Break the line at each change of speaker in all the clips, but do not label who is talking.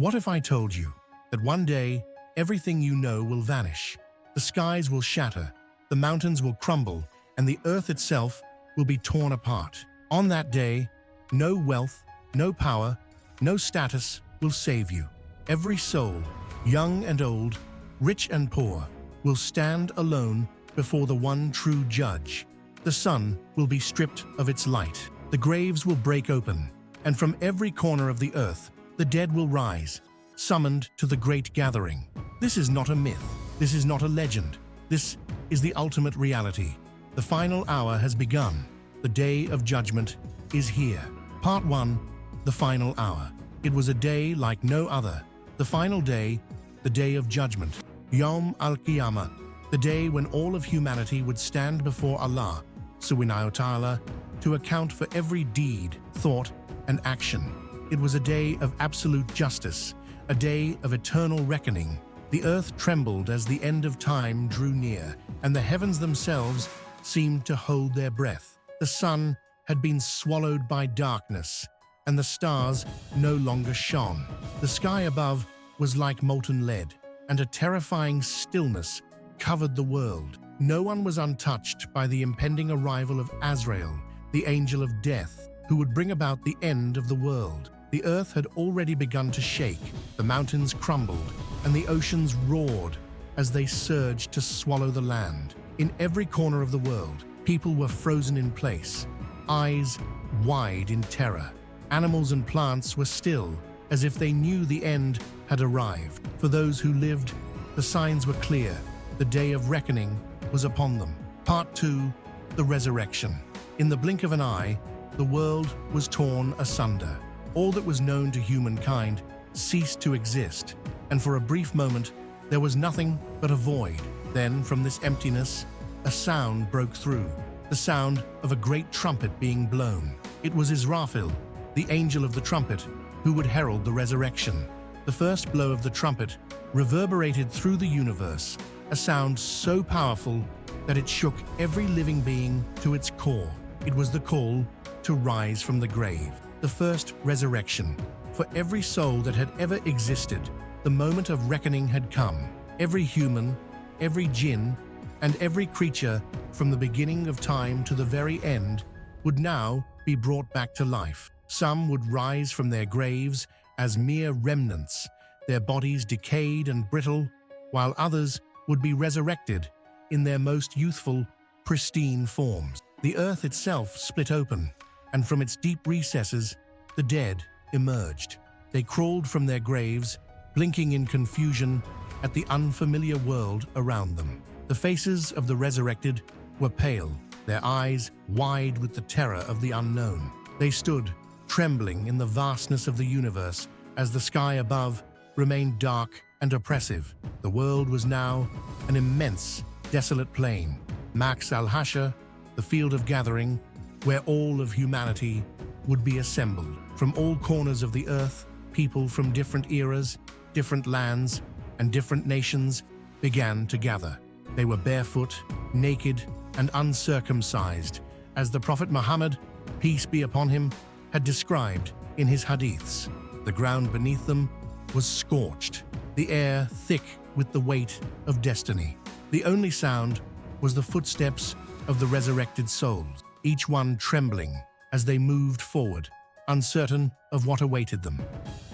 What if I told you that one day everything you know will vanish? The skies will shatter, the mountains will crumble, and the earth itself will be torn apart. On that day, no wealth, no power, no status will save you. Every soul, young and old, rich and poor, will stand alone before the one true judge. The sun will be stripped of its light. The graves will break open, and from every corner of the earth, the dead will rise, summoned to the great gathering. This is not a myth. This is not a legend. This is the ultimate reality. The final hour has begun. The day of judgment is here. Part 1. The final hour. It was a day like no other. The final day, the day of judgment. Yawm al-Qiyama, the day when all of humanity would stand before Allah, subhanahu wa ta'ala, to account for every deed, thought, and action. It was a day of absolute justice, a day of eternal reckoning. The earth trembled as the end of time drew near, and the heavens themselves seemed to hold their breath. The sun had been swallowed by darkness, and the stars no longer shone. The sky above was like molten lead, and a terrifying stillness covered the world. No one was untouched by the impending arrival of Azrael, the angel of death, who would bring about the end of the world. The earth had already begun to shake, the mountains crumbled, and the oceans roared as they surged to swallow the land. In every corner of the world, people were frozen in place, eyes wide in terror. Animals and plants were still, as if they knew the end had arrived. For those who lived, the signs were clear. The day of reckoning was upon them. Part 2. The resurrection. In the blink of an eye, the world was torn asunder. All that was known to humankind ceased to exist, and for a brief moment, there was nothing but a void. Then, from this emptiness, a sound broke through, the sound of a great trumpet being blown. It was Israfil, the angel of the trumpet, who would herald the resurrection. The first blow of the trumpet reverberated through the universe, a sound so powerful that it shook every living being to its core. It was the call to rise from the grave. The first resurrection. For every soul that had ever existed, the moment of reckoning had come. Every human, every jinn, and every creature from the beginning of time to the very end would now be brought back to life. Some would rise from their graves as mere remnants, their bodies decayed and brittle, while others would be resurrected in their most youthful, pristine forms. The earth itself split open, and from its deep recesses, the dead emerged. They crawled from their graves, blinking in confusion at the unfamiliar world around them. The faces of the resurrected were pale, their eyes wide with the terror of the unknown. They stood, trembling in the vastness of the universe, as the sky above remained dark and oppressive. The world was now an immense, desolate plain, Max al-Hashar, the field of gathering, where all of humanity would be assembled. From all corners of the earth, people from different eras, different lands, and different nations began to gather. They were barefoot, naked, and uncircumcised, as the Prophet Muhammad, peace be upon him, had described in his hadiths. The ground beneath them was scorched, the air thick with the weight of destiny. The only sound was the footsteps of the resurrected souls, each one trembling as they moved forward, uncertain of what awaited them.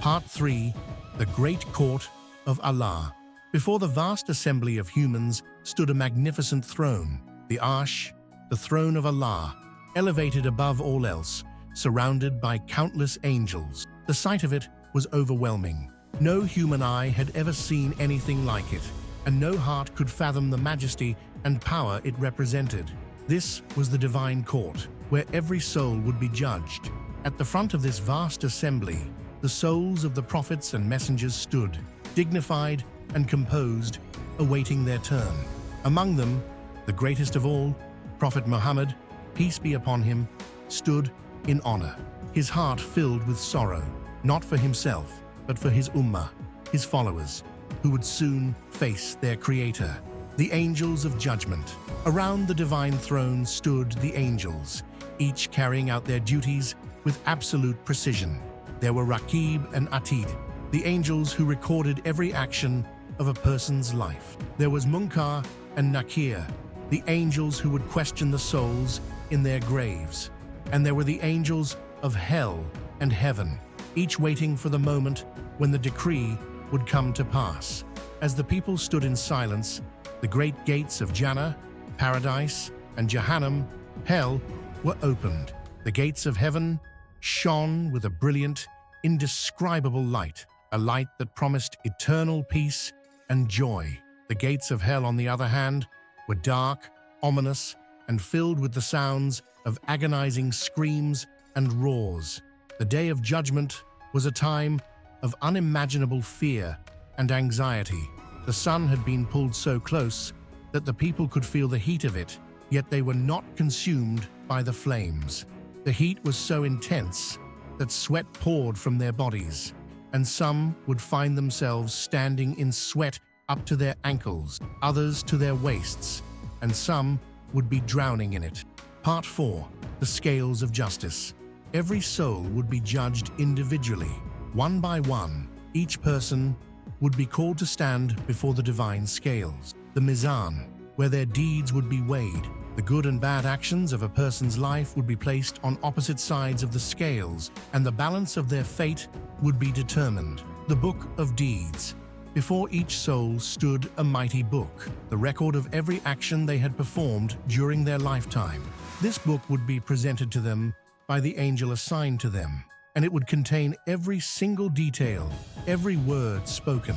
Part 3. The Great Court of Allah. Before the vast assembly of humans stood a magnificent throne, the Arsh, the throne of Allah, elevated above all else, surrounded by countless angels. The sight of it was overwhelming. No human eye had ever seen anything like it, and no heart could fathom the majesty and power it represented. This was the divine court, where every soul would be judged. At the front of this vast assembly, the souls of the prophets and messengers stood, dignified and composed, awaiting their turn. Among them, the greatest of all, Prophet Muhammad, peace be upon him, stood in honor, his heart filled with sorrow, not for himself, but for his ummah, his followers, who would soon face their Creator. The angels of judgment. Around the divine throne stood the angels, each carrying out their duties with absolute precision. There were Raqib and Atid, the angels who recorded every action of a person's life. There was Munkar and Nakir, the angels who would question the souls in their graves. And there were the angels of hell and heaven, each waiting for the moment when the decree would come to pass. As the people stood in silence, the great gates of Jannah, paradise, and Jahannam, hell, were opened. The gates of heaven shone with a brilliant, indescribable light, a light that promised eternal peace and joy. The gates of hell, on the other hand, were dark, ominous, and filled with the sounds of agonizing screams and roars. The day of judgment was a time of unimaginable fear and anxiety. The sun had been pulled so close that the people could feel the heat of it, yet they were not consumed by the flames. The heat was so intense that sweat poured from their bodies, and some would find themselves standing in sweat up to their ankles, others to their waists, and some would be drowning in it. Part 4. The Scales of Justice. Every soul would be judged individually. One by one, each person would be called to stand before the divine scales, the Mizan, where their deeds would be weighed. The good and bad actions of a person's life would be placed on opposite sides of the scales, and the balance of their fate would be determined. The Book of Deeds. Before each soul stood a mighty book, the record of every action they had performed during their lifetime. This book would be presented to them by the angel assigned to them, and it would contain every single detail, every word spoken,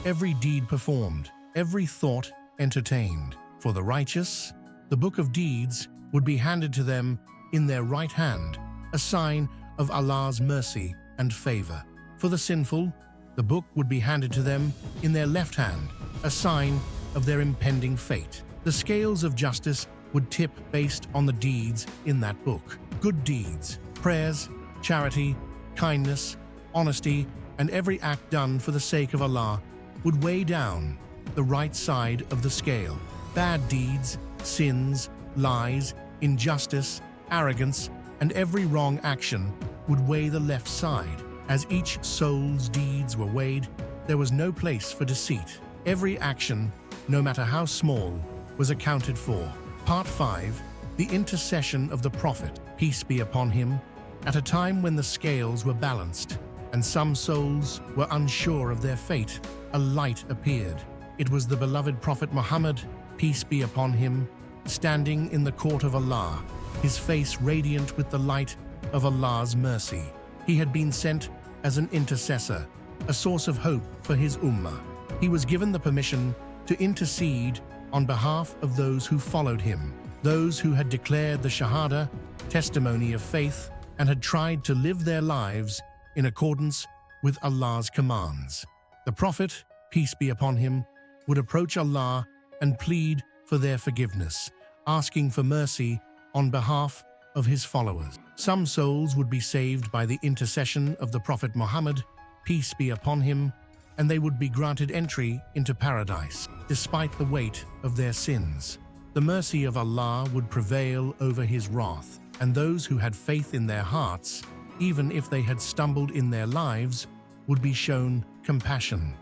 every deed performed, every thought entertained. For the righteous, the Book of Deeds would be handed to them in their right hand, a sign of Allah's mercy and favor. For the sinful, the book would be handed to them in their left hand, a sign of their impending fate. The scales of justice would tip based on the deeds in that book. Good deeds, prayers, charity, kindness, honesty, and every act done for the sake of Allah would weigh down the right side of the scale. Bad deeds, sins, lies, injustice, arrogance, and every wrong action would weigh the left side. As each soul's deeds were weighed, there was no place for deceit. Every action, no matter how small, was accounted for. Part 5. The Intercession of the Prophet, peace be upon him. At a time when the scales were balanced, and some souls were unsure of their fate, a light appeared. It was the beloved Prophet Muhammad, peace be upon him, standing in the court of Allah, his face radiant with the light of Allah's mercy. He had been sent as an intercessor, a source of hope for his ummah. He was given the permission to intercede on behalf of those who followed him, those who had declared the Shahada, testimony of faith, and had tried to live their lives in accordance with Allah's commands. The Prophet, peace be upon him, would approach Allah and plead for their forgiveness, asking for mercy on behalf of his followers. Some souls would be saved by the intercession of the Prophet Muhammad, peace be upon him, and they would be granted entry into paradise, despite the weight of their sins. The mercy of Allah would prevail over his wrath, and those who had faith in their hearts, even if they had stumbled in their lives, would be shown compassion.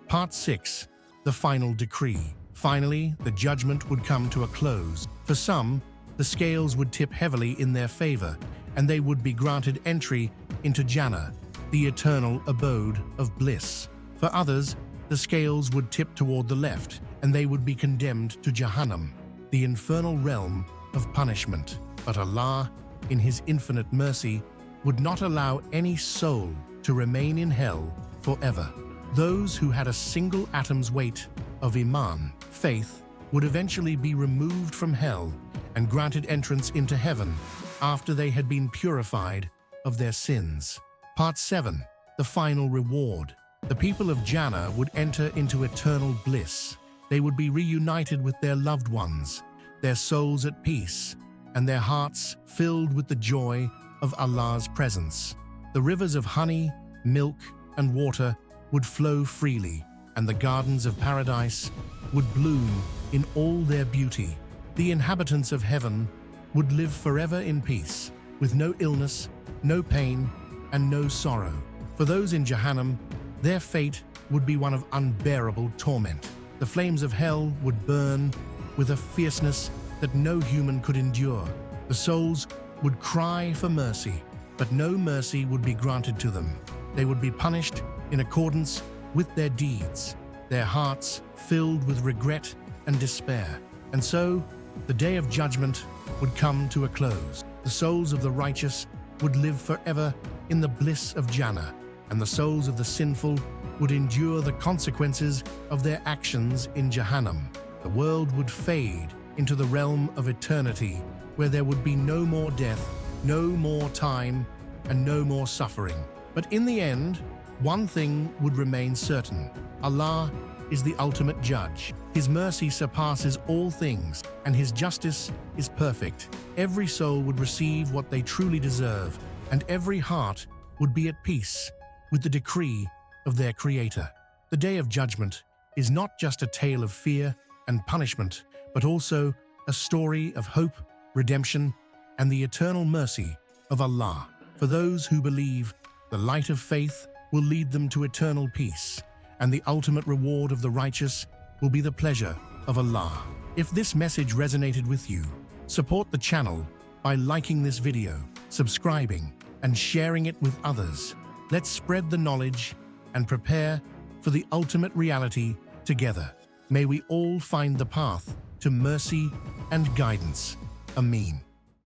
Part 6. The Final Decree. Finally, the judgment would come to a close. For some, the scales would tip heavily in their favor, and they would be granted entry into Jannah, the eternal abode of bliss. For others, the scales would tip toward the left, and they would be condemned to Jahannam, the infernal realm of punishment. But Allah, in His infinite mercy, would not allow any soul to remain in hell forever. Those who had a single atom's weight of Iman, faith, would eventually be removed from hell and granted entrance into heaven after they had been purified of their sins. Part 7. The Final Reward. The people of Jannah would enter into eternal bliss. They would be reunited with their loved ones, their souls at peace, and their hearts filled with the joy of Allah's presence. The rivers of honey, milk, and water would flow freely, and the gardens of paradise would bloom in all their beauty. The inhabitants of heaven would live forever in peace, with no illness, no pain, and no sorrow. For those in Jahannam, Their fate would be one of unbearable torment. The flames of hell would burn with a fierceness that no human could endure. The souls would cry for mercy, but no mercy would be granted to them. They would be punished in accordance with their deeds, their hearts filled with regret and despair. And so, the day of judgment would come to a close. The souls of the righteous would live forever in the bliss of Jannah, and the souls of the sinful would endure the consequences of their actions in Jahannam. The world would fade into the realm of eternity, where there would be no more death, no more time, and no more suffering. But in the end, one thing would remain certain. Allah is the ultimate judge. His mercy surpasses all things, and His justice is perfect. Every soul would receive what they truly deserve, and every heart would be at peace with the decree of their Creator. The Day of Judgment is not just a tale of fear and punishment, but also a story of hope, redemption, and the eternal mercy of Allah. For those who believe, the light of faith will lead them to eternal peace, and the ultimate reward of the righteous will be the pleasure of Allah. If this message resonated with you, support the channel by liking this video, subscribing, and sharing it with others. Let's spread the knowledge and prepare for the ultimate reality together. May we all find the path to mercy and guidance. Ameen.